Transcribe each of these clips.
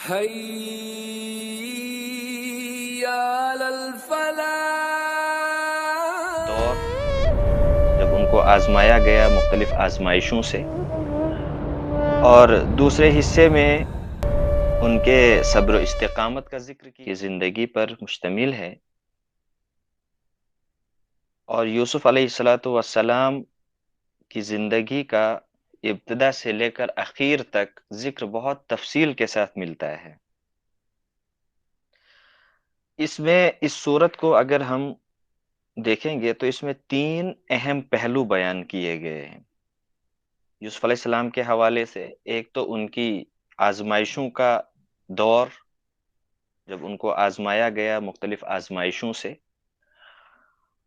حي على الفلاح. دور جب ان کو آزمایا گیا مختلف آزمائشوں سے، اور دوسرے حصے میں ان کے صبر و استقامت کا ذکر کی زندگی پر مشتمل ہے، اور یوسف علیہ السلام کی زندگی کا ابتدا سے لے کر اخیر تک ذکر بہت تفصیل کے ساتھ ملتا ہے۔ اس میں اس صورت کو اگر ہم دیکھیں گے تو اس میں 3 اہم پہلو بیان کیے گئے ہیں یوسف علیہ السلام کے حوالے سے۔ ایک تو ان کی آزمائشوں کا دور، جب ان کو آزمایا گیا مختلف آزمائشوں سے،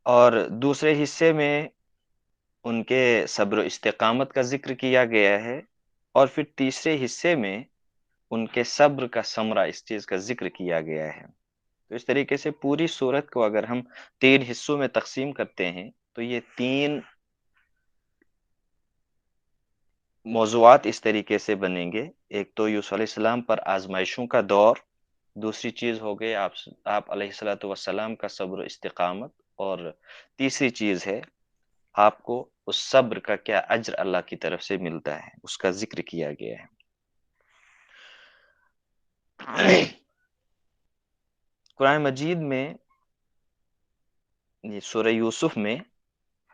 اور دوسرے حصے میں ان کے صبر و استقامت کا ذکر کیا گیا ہے، اور پھر تیسرے حصے میں ان کے صبر کا ثمرہ اس چیز کا ذکر کیا گیا ہے۔ تو اس طریقے سے پوری صورت کو اگر ہم 3 حصوں میں تقسیم کرتے ہیں تو یہ 3 موضوعات اس طریقے سے بنیں گے۔ ایک تو یوسف علیہ السلام پر آزمائشوں کا دور، دوسری چیز ہو گئی آپ علیہ السلام کا صبر و استقامت، اور تیسری چیز ہے آپ کو اس صبر کا کیا اجر اللہ کی طرف سے ملتا ہے، اس کا ذکر کیا گیا ہے۔ قرآن مجید میں سورہ یوسف میں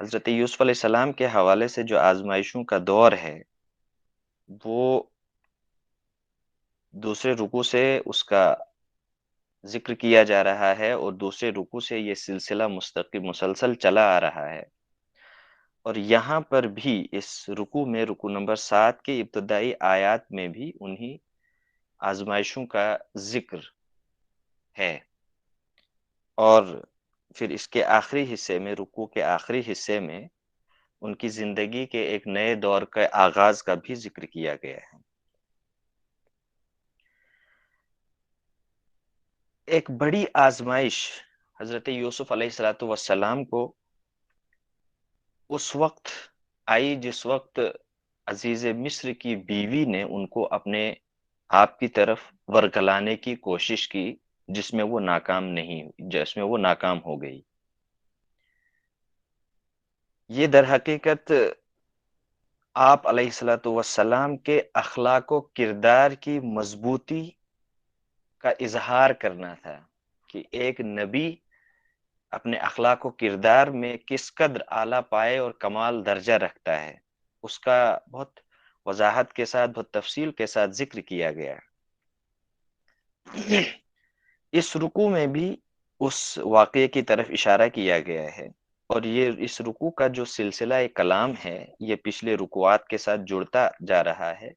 حضرت یوسف علیہ السلام کے حوالے سے جو آزمائشوں کا دور ہے، وہ دوسرے رکوع سے اس کا ذکر کیا جا رہا ہے، اور دوسرے رکوع سے یہ سلسلہ مستقل مسلسل چلا آ رہا ہے، اور یہاں پر بھی اس رکوع میں رکوع نمبر 7 کی ابتدائی آیات میں بھی انہی آزمائشوں کا ذکر ہے، اور پھر اس کے آخری حصے میں، رکوع کے آخری حصے میں ان کی زندگی کے ایک نئے دور کے آغاز کا بھی ذکر کیا گیا ہے۔ ایک بڑی آزمائش حضرت یوسف علیہ السلام کو اس وقت آئی جس وقت عزیز مصر کی بیوی نے ان کو اپنے آپ کی طرف ورگلانے کی کوشش کی، جس میں وہ ناکام ہو گئی۔ یہ در حقیقت آپ علیہ السلام کے اخلاق و کردار کی مضبوطی کا اظہار کرنا تھا، کہ ایک نبی اپنے اخلاق و کردار میں کس قدر اعلیٰ پائے اور کمال درجہ رکھتا ہے، اس کا بہت وضاحت کے ساتھ، بہت تفصیل کے ساتھ ذکر کیا گیا۔ اس رکوع میں بھی اس واقعے کی طرف اشارہ کیا گیا ہے، اور یہ اس رکوع کا جو سلسلہ کلام ہے یہ پچھلے رکوعات کے ساتھ جڑتا جا رہا ہے۔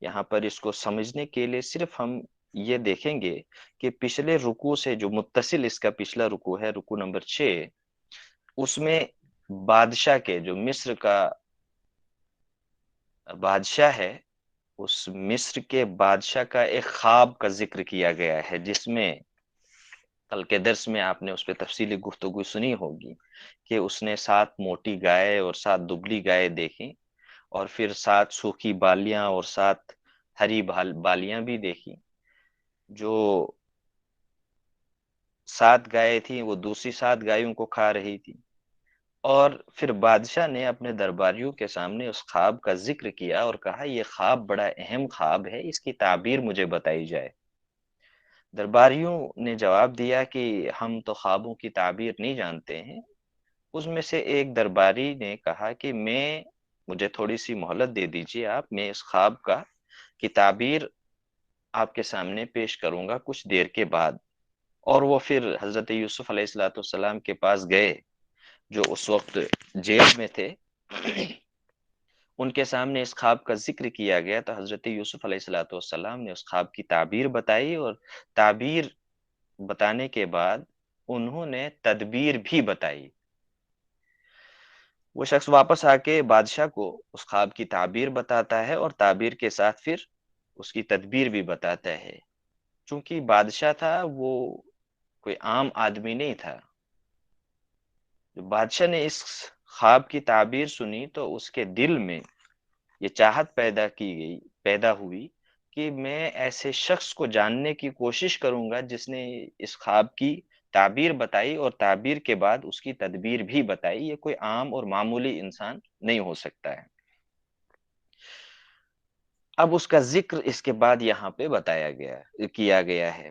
یہاں پر اس کو سمجھنے کے لیے صرف ہم یہ دیکھیں گے کہ پچھلے رکوع سے جو متصل اس کا پچھلا رکوع ہے، رکوع نمبر 6، اس میں بادشاہ کے، جو مصر کا بادشاہ ہے، اس مصر کے بادشاہ کا ایک خواب کا ذکر کیا گیا ہے، جس میں کل کے درس میں آپ نے اس پہ تفصیلی گفتگو سنی ہوگی کہ اس نے 7 موٹی گائے اور 7 دبلی گائے دیکھی، اور پھر 7 سوکھی بالیاں اور 7 ہری بالیاں بھی دیکھی۔ جو 7 گائے تھیں وہ دوسری 7 گایوں کو کھا رہی تھی، اور پھر بادشاہ نے اپنے درباریوں کے سامنے اس خواب کا ذکر کیا اور کہا یہ خواب بڑا اہم خواب ہے، اس کی تعبیر مجھے بتائی جائے۔ درباریوں نے جواب دیا کہ ہم تو خوابوں کی تعبیر نہیں جانتے ہیں۔ اس میں سے ایک درباری نے کہا کہ مجھے تھوڑی سی مہلت دے دیجیے آپ، میں اس خواب کی تعبیر آپ کے سامنے پیش کروں گا کچھ دیر کے بعد۔ اور وہ پھر حضرت یوسف علیہ السلام کے پاس گئے، جو اس وقت جیل میں تھے۔ ان کے سامنے اس خواب کا ذکر کیا گیا تو حضرت یوسف علیہ السلام نے اس خواب کی تعبیر بتائی، اور تعبیر بتانے کے بعد انہوں نے تدبیر بھی بتائی۔ وہ شخص واپس آ کے بادشاہ کو اس خواب کی تعبیر بتاتا ہے، اور تعبیر کے ساتھ پھر اس کی تدبیر بھی بتاتا ہے۔ چونکہ بادشاہ تھا، وہ کوئی عام آدمی نہیں تھا۔ جو بادشاہ نے اس خواب کی تعبیر سنی تو اس کے دل میں یہ چاہت پیدا ہوئی کہ میں ایسے شخص کو جاننے کی کوشش کروں گا جس نے اس خواب کی تعبیر بتائی اور تعبیر کے بعد اس کی تدبیر بھی بتائی. یہ کوئی عام اور معمولی انسان نہیں ہو سکتا ہے. اب اس کا ذکر اس کے بعد یہاں پہ کیا گیا ہے.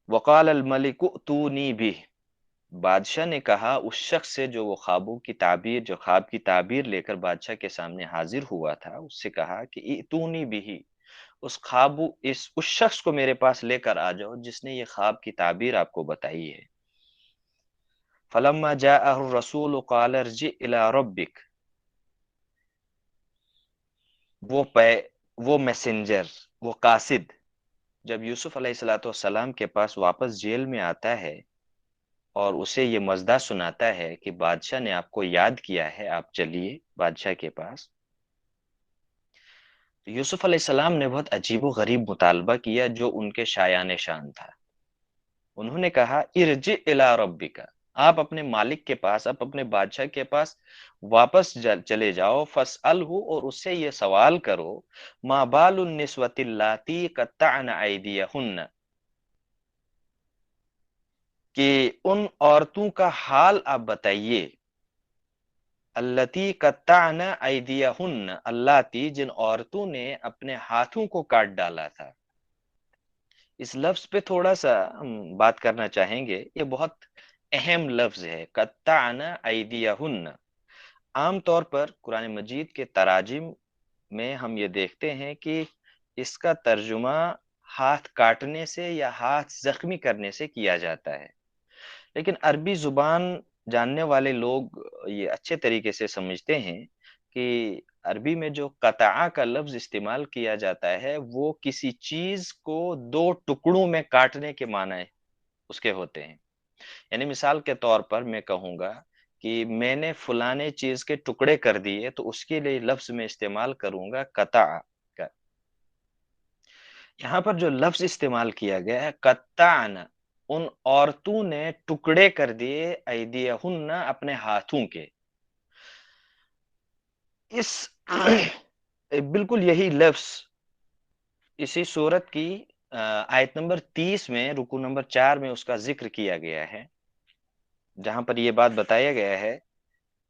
وقال الملک ائتونی بہ، بادشاہ نے کہا اس شخص سے جو وہ خواب کی تعبیر لے کر بادشاہ کے سامنے حاضر ہوا تھا، اس سے کہا کہ ائتونی بہ، اس شخص کو میرے پاس لے کر آ جاؤ جس نے یہ خواب کی تعبیر آپ کو بتائی ہے. فلما جاءه الرسول قال ارجع الى ربك، وہ میسنجر، وہ قاصد جب یوسف علیہ الصلوۃ والسلام کے پاس واپس جیل میں آتا ہے اور اسے یہ مزدہ سناتا ہے کہ بادشاہ نے آپ کو یاد کیا ہے، آپ چلیے بادشاہ کے پاس، تو یوسف علیہ السلام نے بہت عجیب و غریب مطالبہ کیا جو ان کے شایان شان تھا. انہوں نے کہا ارجع الی ربک، آپ اپنے مالک کے پاس، آپ اپنے بادشاہ کے پاس واپس چلے جاؤ. فاسألہ، اور اس سے یہ سوال کرو، ما بال النسوۃ اللاتی قطعن ایدیہن، کہ ان عورتوں کا حال آپ بتائیے، اللاتی قطعن ایدیہن، اللاتی جن عورتوں نے اپنے ہاتھوں کو کاٹ ڈالا تھا. اس لفظ پہ تھوڑا سا ہم بات کرنا چاہیں گے، یہ بہت اہم لفظ ہے، قطعن ایدیہن. عام طور پر قرآن مجید کے تراجم میں ہم یہ دیکھتے ہیں کہ اس کا ترجمہ ہاتھ کاٹنے سے یا ہاتھ زخمی کرنے سے کیا جاتا ہے، لیکن عربی زبان جاننے والے لوگ یہ اچھے طریقے سے سمجھتے ہیں کہ عربی میں جو قطع کا لفظ استعمال کیا جاتا ہے وہ کسی چیز کو دو ٹکڑوں میں کاٹنے کے معنی اس کے ہوتے ہیں. یعنی مثال کے طور پر میں کہوں گا کہ میں نے فلانے چیز کے ٹکڑے کر دیے، تو اس کے لیے لفظ میں استعمال کروں گا قطع کا. یہاں پر جو لفظ استعمال کیا گیا ہے قطعن، ان عورتوں نے ٹکڑے کر دیے ایدیہن، اپنے ہاتھوں کے. اس بالکل یہی لفظ اسی صورت کی آیت نمبر 30 میں رکوع نمبر 4 میں اس کا ذکر کیا گیا ہے، جہاں پر یہ بات بتایا گیا ہے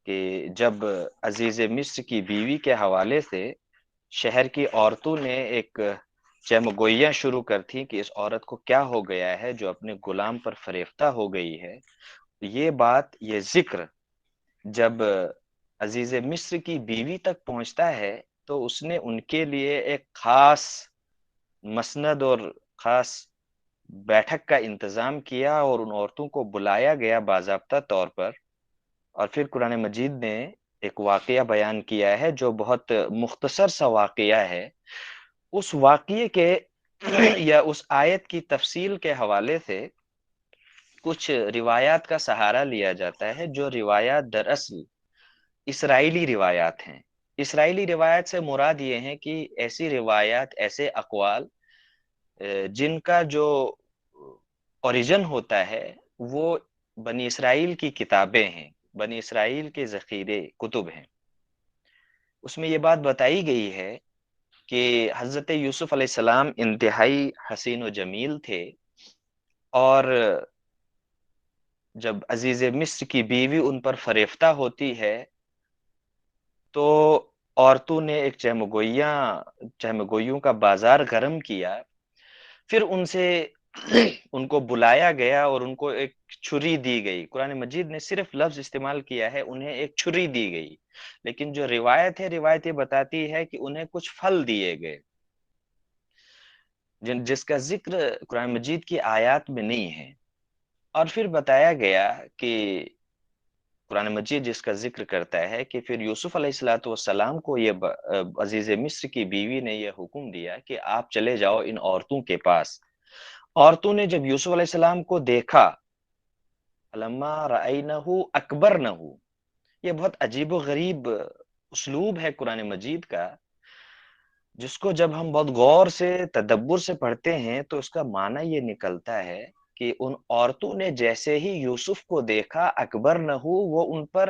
کہ جب عزیز مصر کی بیوی کے حوالے سے شہر کی عورتوں نے ایک چمگوئیاں شروع کر تھی کہ اس عورت کو کیا ہو گیا ہے جو اپنے غلام پر فریفتہ ہو گئی ہے، یہ بات، یہ ذکر جب عزیز مصر کی بیوی تک پہنچتا ہے تو اس نے ان کے لیے ایک خاص مسند اور خاص بیٹھک کا انتظام کیا اور ان عورتوں کو بلایا گیا باضابطہ طور پر، اور پھر قرآن مجید نے ایک واقعہ بیان کیا ہے جو بہت مختصر سا واقعہ ہے. اس واقعے کے یا اس آیت کی تفصیل کے حوالے سے کچھ روایات کا سہارا لیا جاتا ہے، جو روایات دراصل اسرائیلی روایات ہیں. اسرائیلی روایات سے مراد یہ ہے کہ ایسی روایات، ایسے اقوال جن کا جو اوریجن ہوتا ہے وہ بنی اسرائیل کی کتابیں ہیں، بنی اسرائیل کے ذخیرے کتب ہیں. اس میں یہ بات بتائی گئی ہے کہ حضرت یوسف علیہ السلام انتہائی حسین و جمیل تھے، اور جب عزیز مصر کی بیوی ان پر فریفتہ ہوتی ہے تو عورتوں نے ایک چہمگوئیوں کا بازار گرم کیا، پھر ان سے ان کو بلایا گیا اور ان کو ایک چھری دی گئی. قرآن مجید نے صرف لفظ استعمال کیا ہے، انہیں ایک چھری دی گئی، لیکن جو روایت ہے، روایت یہ بتاتی ہے کہ انہیں کچھ پھل دیے گئے جس کا ذکر قرآن مجید کی آیات میں نہیں ہے. اور پھر بتایا گیا کہ قرآن مجید جس کا ذکر کرتا ہے کہ پھر یوسف علیہ الصلوۃ والسلام کو یہ عزیز مصر کی بیوی نے یہ حکم دیا کہ آپ چلے جاؤ ان عورتوں کے پاس. عورتوں نے جب یوسف علیہ السلام کو دیکھا، فلما رأینہ اکبرنہ، یہ بہت عجیب و غریب اسلوب ہے قرآن مجید کا، جس کو جب ہم بہت غور سے، تدبر سے پڑھتے ہیں تو اس کا معنی یہ نکلتا ہے کہ ان عورتوں نے جیسے ہی یوسف کو دیکھا، اکبر نہ ہو، وہ ان پر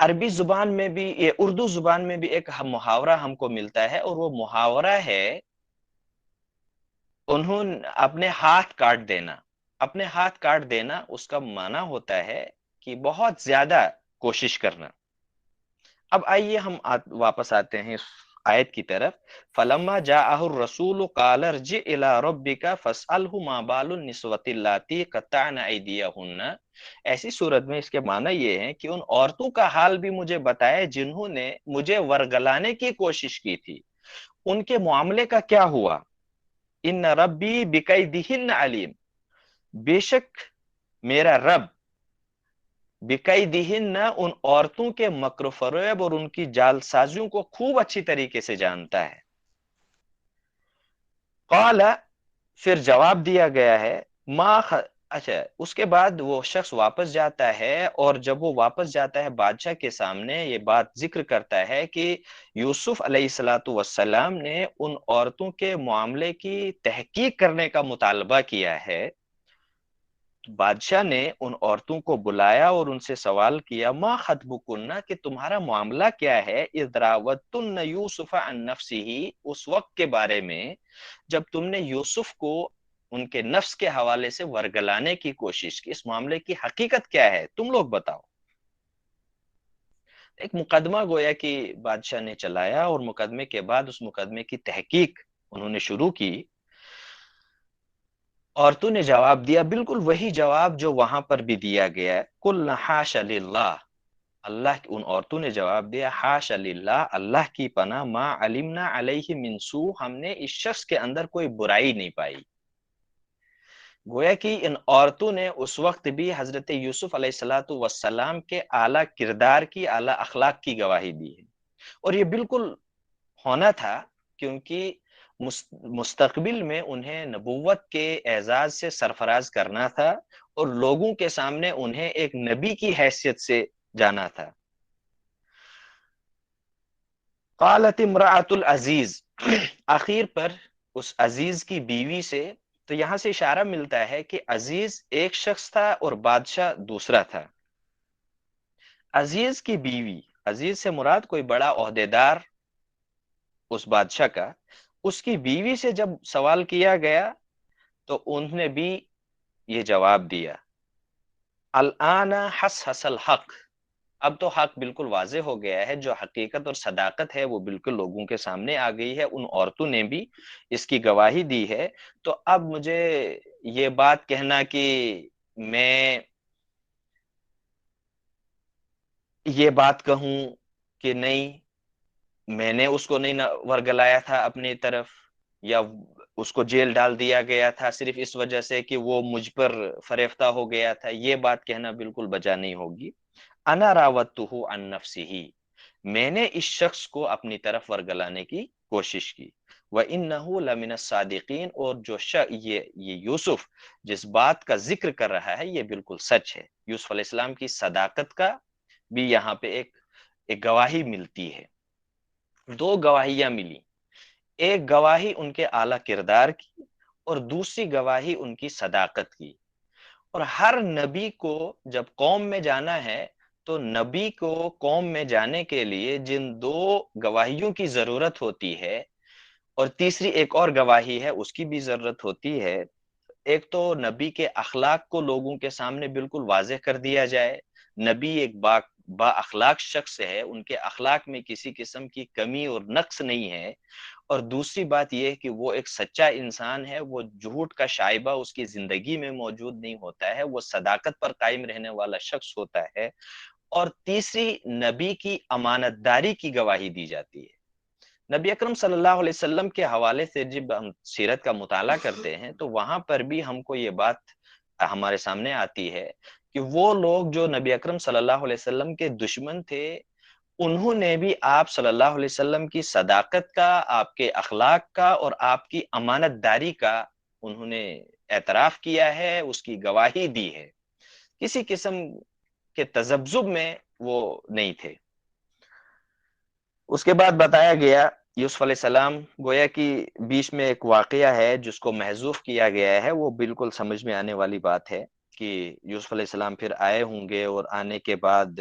عربی زبان میں بھی، یہ اردو زبان میں بھی ایک محاورہ ہم کو ملتا ہے، اور وہ محاورہ ہے انہوں اپنے ہاتھ کاٹ دینا۔ اپنے ہاتھ کاٹ دینا اس کا معنی ہوتا ہے کہ بہت زیادہ کوشش کرنا۔ اب آئیے ہم واپس آتے ہیں اس آیت کی طرف۔ فلما جاءہ الرسول قال ارجع الى ربک فاسألہ ما بال النسوۃ اللاتی قطعن ایدیہن۔ ایسی صورت میں اس کے معنی یہ ہے کہ ان عورتوں کا حال بھی مجھے بتائے جنہوں نے مجھے ورگلانے کی کوشش کی تھی، ان کے معاملے کا کیا ہوا۔ ان ربی بکیدہن علیم، بے شک میرا رب بقیدہن ان عورتوں کے مکر و فریب اور ان کی جال سازیوں کو خوب اچھی طریقے سے جانتا ہے۔ قال، پھر جواب دیا گیا ہے، اچھا اس کے بعد وہ شخص واپس جاتا ہے، اور جب وہ واپس جاتا ہے بادشاہ کے سامنے یہ بات ذکر کرتا ہے کہ یوسف علیہ الصلوۃ والسلام نے ان عورتوں کے معاملے کی تحقیق کرنے کا مطالبہ کیا ہے۔ بادشاہ نے ان عورتوں کو بلایا اور ان سے سوال کیا، ما خطبکن، کہ تمہارا معاملہ کیا ہے، اذ راوتن یوسف عن نفسہ، اس وقت کے بارے میں جب تم نے یوسف کو ان کے نفس کے حوالے سے ورگلانے کی کوشش کی، اس معاملے کی حقیقت کیا ہے تم لوگ بتاؤ۔ ایک مقدمہ گویا کہ بادشاہ نے چلایا، اور مقدمے کے بعد اس مقدمے کی تحقیق انہوں نے شروع کی۔ عورتوں نے جواب دیا بالکل وہی جواب جو وہاں پر بھی دیا گیا ہے، قلنا حاشا للہ، اللہ کی، ان عورتوں نے جواب دیا حاشا للہ، اللہ کی پناہ، ما علمنا علیہ من سوء، ہم نے اس شخص کے اندر کوئی برائی نہیں پائی۔ گویا کہ ان عورتوں نے اس وقت بھی حضرت یوسف علیہ الصلوۃ والسلام کے اعلیٰ کردار کی، اعلیٰ اخلاق کی گواہی دی ہے، اور یہ بالکل ہونا تھا، کیونکہ مستقبل میں انہیں نبوت کے اعزاز سے سرفراز کرنا تھا، اور لوگوں کے سامنے انہیں ایک نبی کی حیثیت سے جانا تھا۔ قالت امرأۃ العزیز، آخر پر اس عزیز کی بیوی سے، تو یہاں سے اشارہ ملتا ہے کہ عزیز ایک شخص تھا اور بادشاہ دوسرا تھا۔ عزیز کی بیوی، عزیز سے مراد کوئی بڑا عہدیدار اس بادشاہ کا، اس کی بیوی سے جب سوال کیا گیا تو انہوں نے بھی یہ جواب دیا، الآن حس الحق، اب تو حق بالکل واضح ہو گیا ہے، جو حقیقت اور صداقت ہے وہ بالکل لوگوں کے سامنے آ گئی ہے، ان عورتوں نے بھی اس کی گواہی دی ہے۔ تو اب مجھے یہ بات کہنا کہ میں یہ بات کہوں کہ نہیں میں نے اس کو نہیں ورگلایا تھا اپنی طرف، یا اس کو جیل ڈال دیا گیا تھا صرف اس وجہ سے کہ وہ مجھ پر فریفتہ ہو گیا تھا، یہ بات کہنا بالکل بجا نہیں ہوگی۔ انا راوتہ عن نفسہ، میں نے اس شخص کو اپنی طرف ورگلانے کی کوشش کی، وَإِنَّهُ لَمِنَ الصَّادِقِينَ، اور جو یہ یوسف جس بات کا ذکر کر رہا ہے یہ بالکل سچ ہے۔ یوسف علیہ السلام کی صداقت کا بھی یہاں پہ ایک گواہی ملتی ہے، دو گواہیاں ملی، ایک گواہی ان کے اعلیٰ کردار کی، اور دوسری گواہی ان کی صداقت کی۔ اور ہر نبی کو جب قوم میں جانا ہے تو نبی کو قوم میں جانے کے لیے جن دو گواہیوں کی ضرورت ہوتی ہے، اور تیسری ایک اور گواہی ہے اس کی بھی ضرورت ہوتی ہے، ایک تو نبی کے اخلاق کو لوگوں کے سامنے بالکل واضح کر دیا جائے، نبی ایک با اخلاق شخص ہے، ان کے اخلاق میں کسی قسم کی کمی اور نقص نہیں ہے، اور دوسری بات یہ ہے کہ وہ ایک سچا انسان ہے، وہ جھوٹ کا شائبہ اس کی زندگی میں موجود نہیں ہوتا ہے، وہ صداقت پر قائم رہنے والا شخص ہوتا ہے، اور تیسری نبی کی امانت داری کی گواہی دی جاتی ہے۔ نبی اکرم صلی اللہ علیہ وسلم کے حوالے سے جب ہم سیرت کا مطالعہ کرتے ہیں تو وہاں پر بھی ہم کو یہ بات ہمارے سامنے آتی ہے کہ وہ لوگ جو نبی اکرم صلی اللہ علیہ وسلم کے دشمن تھے، انہوں نے بھی آپ صلی اللہ علیہ وسلم کی صداقت کا، آپ کے اخلاق کا اور آپ کی امانت داری کا انہوں نے اعتراف کیا ہے، اس کی گواہی دی ہے، کسی قسم کے تذبذب میں وہ نہیں تھے۔ اس کے بعد بتایا گیا یوسف علیہ السلام، گویا کہ بیچ میں ایک واقعہ ہے جس کو محذوف کیا گیا ہے، وہ بالکل سمجھ میں آنے والی بات ہے۔ کہ یوسف علیہ السلام پھر آئے ہوں گے، اور آنے کے بعد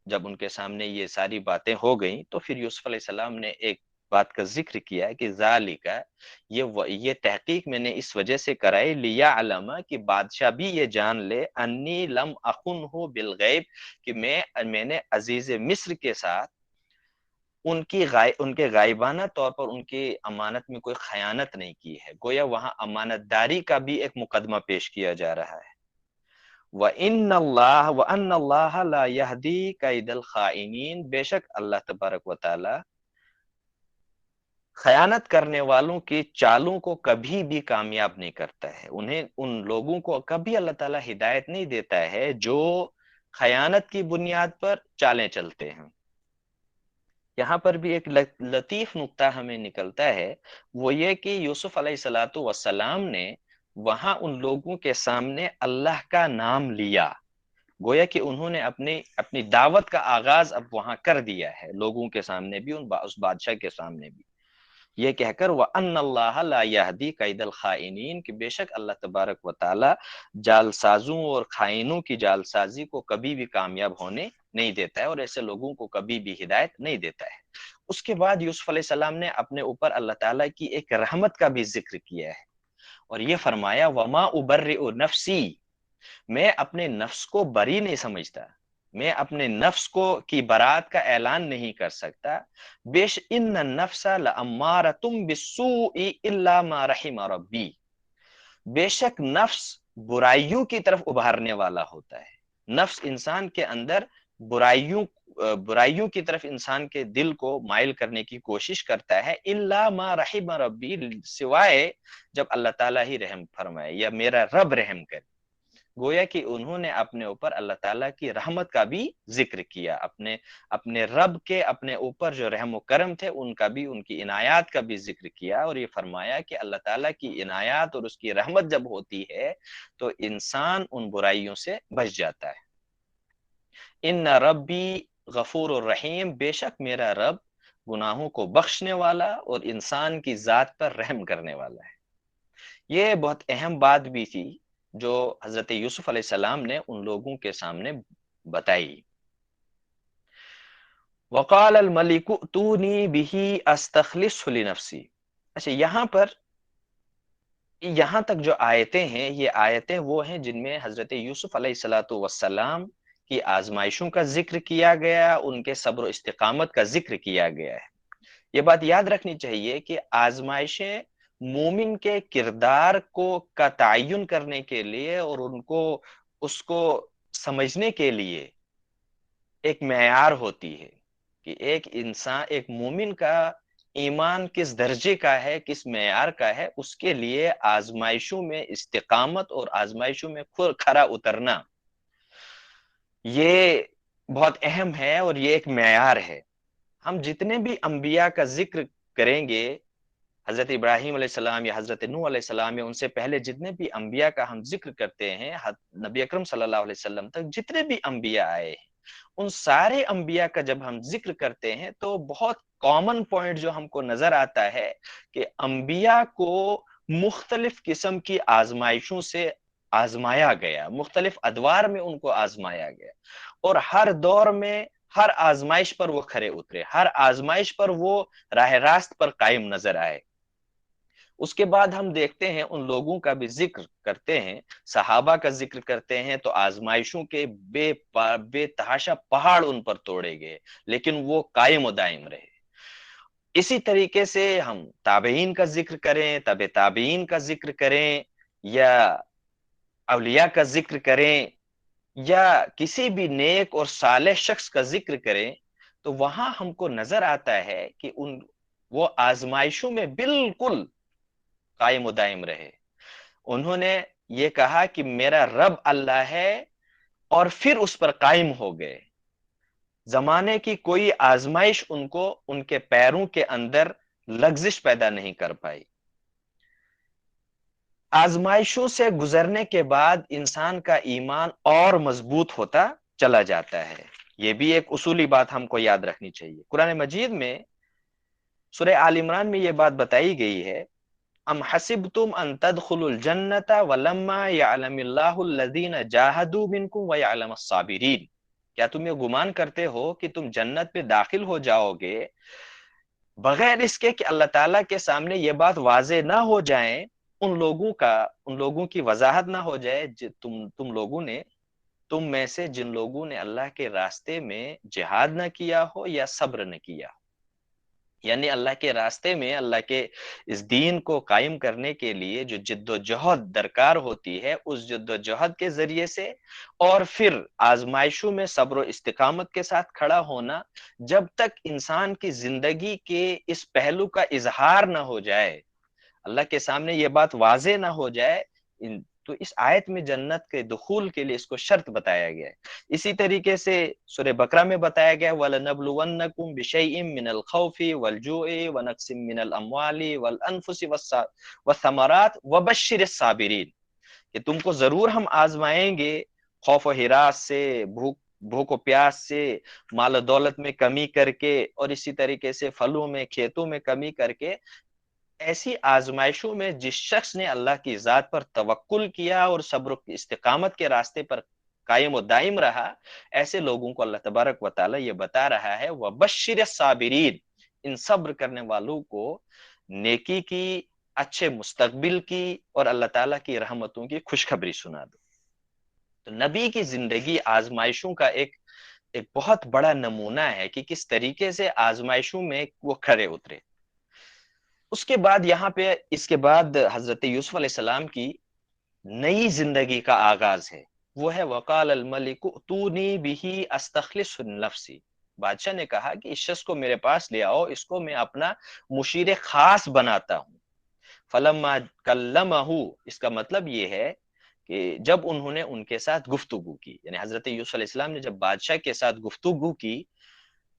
جب ان کے سامنے یہ ساری باتیں ہو گئیں تو پھر یوسف علیہ السلام نے ایک بات کا ذکر کیا کہ ذالک، یہ تحقیق میں نے اس وجہ سے کرائی، لیا علامہ، کہ بادشاہ بھی یہ جان لے، انی لم اخن ہو بالغیب، کہ میں نے عزیز مصر کے ساتھ ان کے غائبانہ طور پر ان کی امانت میں کوئی خیانت نہیں کی ہے۔ گویا وہاں امانت داری کا بھی ایک مقدمہ پیش کیا جا رہا ہے۔ وَأَنَّ اللَّهَ لَا يَهْدِي كَيْدَ الْخَائِنِينَ، بے شک اللہ تبارک و تعالی خیانت کرنے والوں کی چالوں کو کبھی بھی کامیاب نہیں کرتا ہے، ان لوگوں کو کبھی اللہ تعالیٰ ہدایت نہیں دیتا ہے جو خیانت کی بنیاد پر چالیں چلتے ہیں۔ یہاں پر بھی ایک لطیف نقطہ ہمیں نکلتا ہے، وہ یہ کہ یوسف علیہ الصلاۃ والسلام نے وہاں ان لوگوں کے سامنے اللہ کا نام لیا، گویا کہ انہوں نے اپنی دعوت کا آغاز اب وہاں کر دیا ہے، لوگوں کے سامنے بھی، اس بادشاہ کے سامنے بھی، یہ کہہ کر وَأَنَّ اللَّهَ لَا يَهْدِي كَيْدَ الْخَائِنِينَ، کہ بے شک اللہ تبارک و تعالی جال سازوں اور خائنوں کی جال سازی کو کبھی بھی کامیاب ہونے نہیں دیتا ہے، اور ایسے لوگوں کو کبھی بھی ہدایت نہیں دیتا ہے۔ اس کے بعد یوسف علیہ السلام نے اپنے اوپر اللہ تعالیٰ کی ایک رحمت کا بھی ذکر کیا ہے، اور یہ فرمایا وَمَا أُبَرِّئُ نَفْسِي، میں اپنے نفس کو بری نہیں سمجھتا، میں اپنے نفس کی برات کا اعلان نہیں کر سکتا، بیش ان النفس لامارۃ بالسوء الا ما رحم ربی، بے شک نفس برائیوں کی طرف ابھارنے والا ہوتا ہے، نفس انسان کے اندر برائیوں کی طرف انسان کے دل کو مائل کرنے کی کوشش کرتا ہے، الا ما رحم ربی، سوائے جب اللہ تعالیٰ ہی رحم فرمائے یا میرا رب رحم کرے۔ گویا کہ انہوں نے اپنے اوپر اللہ تعالیٰ کی رحمت کا بھی ذکر کیا، اپنے رب کے اپنے اوپر جو رحم و کرم تھے ان کا بھی، ان کی عنایات کا بھی ذکر کیا، اور یہ فرمایا کہ اللہ تعالیٰ کی عنایات اور اس کی رحمت جب ہوتی ہے تو انسان ان برائیوں سے بچ جاتا ہے۔ ان ربی غفور الرحیم، بے شک میرا رب گناہوں کو بخشنے والا اور انسان کی ذات پر رحم کرنے والا ہے۔ یہ بہت اہم بات بھی تھی جو حضرت یوسف علیہ السلام نے ان لوگوں کے سامنے بتائی۔ وقال الملک ائتونی بہ استخلصہ لنفسی، اچھا یہاں تک جو آیتیں ہیں، یہ آیتیں وہ ہیں جن میں حضرت یوسف علیہ الصلاۃ والسلام کی آزمائشوں کا ذکر کیا گیا، ان کے صبر و استقامت کا ذکر کیا گیا ہے۔ یہ بات یاد رکھنی چاہیے کہ آزمائشیں مومن کے کردار کا تعین کرنے کے لیے اور اس کو سمجھنے کے لیے ایک معیار ہوتی ہے کہ ایک مومن کا ایمان کس درجے کا ہے، کس معیار کا ہے، اس کے لیے آزمائشوں میں استقامت اور آزمائشوں میں کھرا اترنا یہ بہت اہم ہے، اور یہ ایک معیار ہے۔ ہم جتنے بھی انبیاء کا ذکر کریں گے، حضرت ابراہیم علیہ السلام یا حضرت نوح علیہ السلام یا ان سے پہلے جتنے بھی انبیاء کا ہم ذکر کرتے ہیں، نبی اکرم صلی اللہ علیہ وسلم تک جتنے بھی انبیاء آئے ہیں، ان سارے انبیاء کا جب ہم ذکر کرتے ہیں تو بہت کامن پوائنٹ جو ہم کو نظر آتا ہے کہ انبیاء کو مختلف قسم کی آزمائشوں سے آزمایا گیا، مختلف ادوار میں ان کو آزمایا گیا، اور ہر دور میں ہر آزمائش پر وہ کھرے اترے، ہر آزمائش پر وہ راہ راست پر قائم نظر آئے۔ اس کے بعد ہم دیکھتے ہیں ان لوگوں کا بھی ذکر کرتے ہیں، صحابہ کا ذکر کرتے ہیں تو آزمائشوں کے بے تحاشا پہاڑ ان پر توڑے گئے، لیکن وہ قائم و دائم رہے۔ اسی طریقے سے ہم تابعین کا ذکر کریں، تابعین کا ذکر کریں، یا اولیاء کا ذکر کریں، یا کسی بھی نیک اور صالح شخص کا ذکر کریں، تو وہاں ہم کو نظر آتا ہے کہ وہ آزمائشوں میں بالکل قائم و دائم رہے۔ انہوں نے یہ کہا کہ میرا رب اللہ ہے، اور پھر اس پر قائم ہو گئے۔ زمانے کی کوئی آزمائش ان کے پیروں کے اندر لغزش پیدا نہیں کر پائی۔ آزمائشوں سے گزرنے کے بعد انسان کا ایمان اور مضبوط ہوتا چلا جاتا ہے۔ یہ بھی ایک اصولی بات ہم کو یاد رکھنی چاہیے۔ قرآن مجید میں سورہ آل عمران میں یہ بات بتائی گئی ہے ام حسبتم ان تدخلوا الجنت ولما يعلم الله الذين جاهدوا منكم ويعلم الصابرين، کیا تم یہ گمان کرتے ہو کہ تم جنت میں داخل ہو جاؤ گے بغیر اس کے کہ اللہ تعالیٰ کے سامنے یہ بات واضح نہ ہو جائیں، ان لوگوں کی وضاحت نہ ہو جائے تم لوگوں نے، تم میں سے جن لوگوں نے اللہ کے راستے میں جہاد نہ کیا ہو یا صبر نہ کیا ہو، یعنی اللہ کے راستے میں اللہ کے اس دین کو قائم کرنے کے لیے جو جد و جہد درکار ہوتی ہے، اس جد و جہد کے ذریعے سے، اور پھر آزمائشوں میں صبر و استقامت کے ساتھ کھڑا ہونا، جب تک انسان کی زندگی کے اس پہلو کا اظہار نہ ہو جائے، اللہ کے سامنے یہ بات واضح نہ ہو جائے، تو اس آیت میں جنت کے دخول کے لیے اس کو شرط بتایا گیا ہے۔ اسی طریقے سے سورہ بقرہ میں بتایا گیا وَلَنَبْلُوَنَّكُمْ بِشَيْءٍ مِّنَ الْخَوْفِ وَالْجُوعِ وَنَقْصٍ مِّنَ الْأَمْوَالِ وَالْأَنفُسِ وَالثَّمَرَاتِ وَبَشِّرِ الصَّابِرِينَ، کہ تم کو ضرور ہم آزمائیں گے، خوف و ہراس سے، بھوک و پیاس سے، مال و دولت میں کمی کر کے، اور اسی طریقے سے پھلوں میں، کھیتوں میں کمی کر کے۔ ایسی آزمائشوں میں جس شخص نے اللہ کی ذات پر توکل کیا اور صبر و استقامت کے راستے پر قائم و دائم رہا، ایسے لوگوں کو اللہ تبارک و تعالی یہ بتا رہا ہے وَبَشِّرِ الصَّابِرِينَ، ان صبر کرنے والوں کو نیکی کی، اچھے مستقبل کی اور اللہ تعالیٰ کی رحمتوں کی خوشخبری سنا دو۔ تو نبی کی زندگی آزمائشوں کا ایک بہت بڑا نمونہ ہے کہ کس طریقے سے آزمائشوں میں وہ کھڑے اترے۔ اس کے بعد یہاں پہ اس کے بعد حضرت یوسف علیہ السلام کی نئی زندگی کا آغاز ہے، وہ ہے وقال الملک اتونی بہ استخلص نفسی، بادشاہ نے کہا کہ اس شخص کو میرے پاس لے آؤ، اس کو میں اپنا مشیر خاص بناتا ہوں۔ فلما کلمہ، اس کا مطلب یہ ہے کہ جب انہوں نے ان کے ساتھ گفتگو کی، یعنی حضرت یوسف علیہ السلام نے جب بادشاہ کے ساتھ گفتگو کی،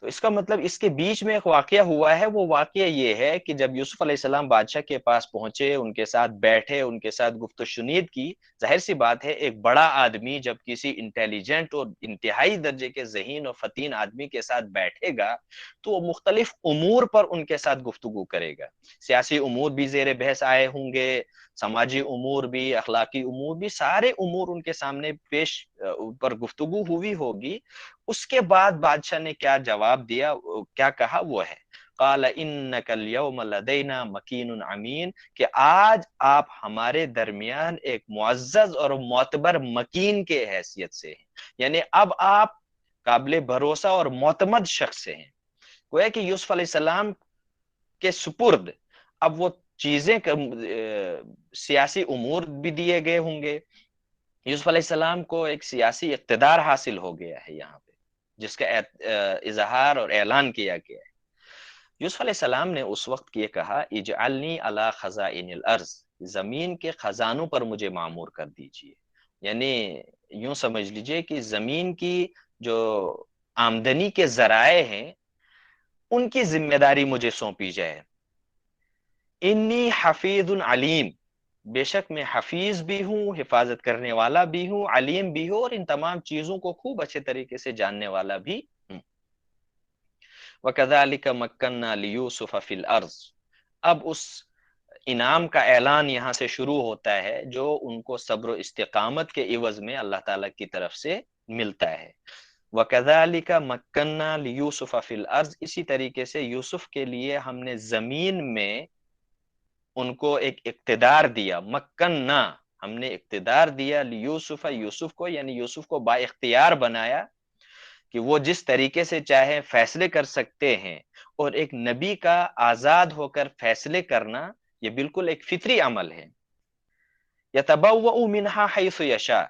تو اس کا مطلب اس کے بیچ میں ایک واقعہ ہوا ہے۔ وہ واقعہ یہ ہے کہ جب یوسف علیہ السلام بادشاہ کے پاس پہنچے، ان کے ساتھ بیٹھے، ان کے ساتھ گفت و شنید کی، ظاہر سی بات ہے ایک بڑا آدمی جب کسی انٹیلیجنٹ اور انتہائی درجے کے ذہین اور فتین آدمی کے ساتھ بیٹھے گا تو وہ مختلف امور پر ان کے ساتھ گفتگو کرے گا، سیاسی امور بھی زیر بحث آئے ہوں گے، سماجی امور بھی، اخلاقی امور بھی، سارے امور ان کے سامنے پیش پر گفتگو ہوئی ہوگی۔ اس کے بعد بادشاہ نے کیا جواب دیا، کیا کہا، وہ ہے قال انک اليوم لدینا مکین امین، کہ آج آپ ہمارے درمیان ایک معزز اور معتبر مکین کے حیثیت سے ہیں، یعنی اب آپ قابل بھروسہ اور معتمد شخص سے ہیں۔ گویا کہ یوسف علیہ السلام کے سپرد اب وہ چیزیں سیاسی امور بھی دیے گئے ہوں گے، یوسف علیہ السلام کو ایک سیاسی اقتدار حاصل ہو گیا ہے یہاں پہ، جس کا اظہار اور اعلان کیا گیا ہے۔ یوسف علیہ السلام نے اس وقت یہ کہا اجعلنی علی خزائن الارض، زمین کے خزانوں پر مجھے معمور کر دیجئے، یعنی یوں سمجھ لیجئے کہ زمین کی جو آمدنی کے ذرائع ہیں ان کی ذمہ داری مجھے سونپی جائے۔ انی حفیظ علیم، بے شک میں حفیظ بھی ہوں، حفاظت کرنے والا بھی ہوں، علیم بھی ہوں، اور ان تمام چیزوں کو خوب اچھے طریقے سے جاننے والا بھی ہوں۔ وَكَذَلِكَ مَكَّنَّا لِيُوسُفَ فِي الْأَرْضِ، اب اس انعام کا اعلان یہاں سے شروع ہوتا ہے جو ان کو صبر و استقامت کے عوض میں اللہ تعالیٰ کی طرف سے ملتا ہے۔ وَكَذَلِكَ مَكَّنَّا لِيُوسُفَ فِي الْأَرْضِ، اسی طریقے سے یوسف کے لیے ہم نے زمین میں ان کو ایک اقتدار دیا، مکننا، ہم نے اقتدار دیا لیوسف، یوسف کو، یعنی یوسف کو با اختیار بنایا کہ وہ جس طریقے سے چاہے فیصلے کر سکتے ہیں، اور ایک نبی کا آزاد ہو کر فیصلے کرنا یہ بالکل ایک فطری عمل ہے۔ یتبوأ منہا حیث یشاء،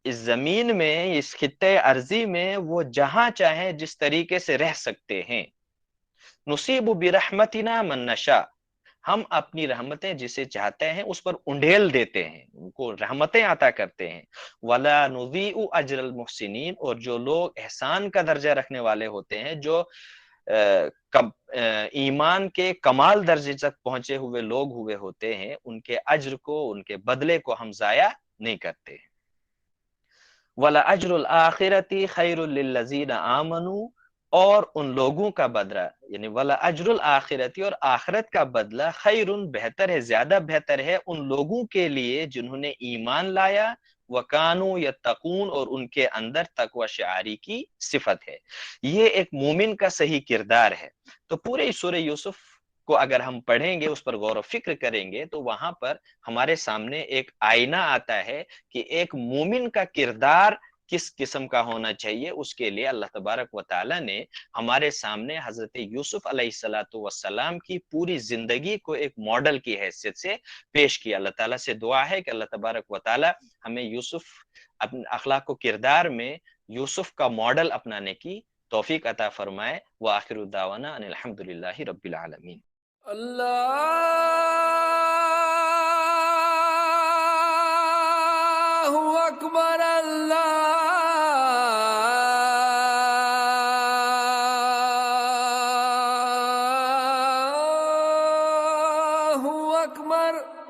اس زمین میں، اس خطے ارضی میں وہ جہاں چاہیں جس طریقے سے رہ سکتے ہیں۔ نصیب برحمتنا من نشاء، ہم اپنی رحمتیں جسے چاہتے ہیں اس پر انڈھیل دیتے ہیں، ان کو رحمتیں عطا کرتے ہیں۔ وَلَا نُضِيءُ أَجْرَ الْمُحْسِنِينَ، اور جو لوگ احسان کا درجہ رکھنے والے ہوتے ہیں، جو ایمان کے کمال درجے تک پہنچے ہوئے لوگ ہوئے ہوتے ہیں، ان کے اجر کو، ان کے بدلے کو ہم ضائع نہیں کرتے ہیں۔ وَلَأَجْرُ الْآخِرَةِ خَيْرٌ لِلَّذِينَ آمَنُوا، اور ان لوگوں کا بدلہ یعنی ولا اجر الآخرتی، اور آخرت کا بدلہ خیر بہتر ہے، زیادہ بہتر ہے ان لوگوں کے لیے جنہوں نے ایمان لایا، وکانو یتقون، اور ان کے اندر تقوی شعاری کی صفت ہے۔ یہ ایک مومن کا صحیح کردار ہے۔ تو پورے سورہ یوسف کو اگر ہم پڑھیں گے، اس پر غور و فکر کریں گے، تو وہاں پر ہمارے سامنے ایک آئینہ آتا ہے کہ ایک مومن کا کردار کس قسم کا ہونا چاہیے۔ اس کے لیے اللہ تبارک و تعالی نے ہمارے سامنے حضرت یوسف علیہ الصلوۃ والسلام کی پوری زندگی کو ایک ماڈل کی حیثیت سے پیش کیا۔ اللہ تعالیٰ سے دعا ہے کہ اللہ تبارک و تعالی ہمیں یوسف اپنے اخلاق و کردار میں یوسف کا ماڈل اپنانے کی توفیق عطا فرمائے۔ وآخر دعوانا ان الحمد للہ رب العالمین۔ اللہ اکبر، اللہ اکبر۔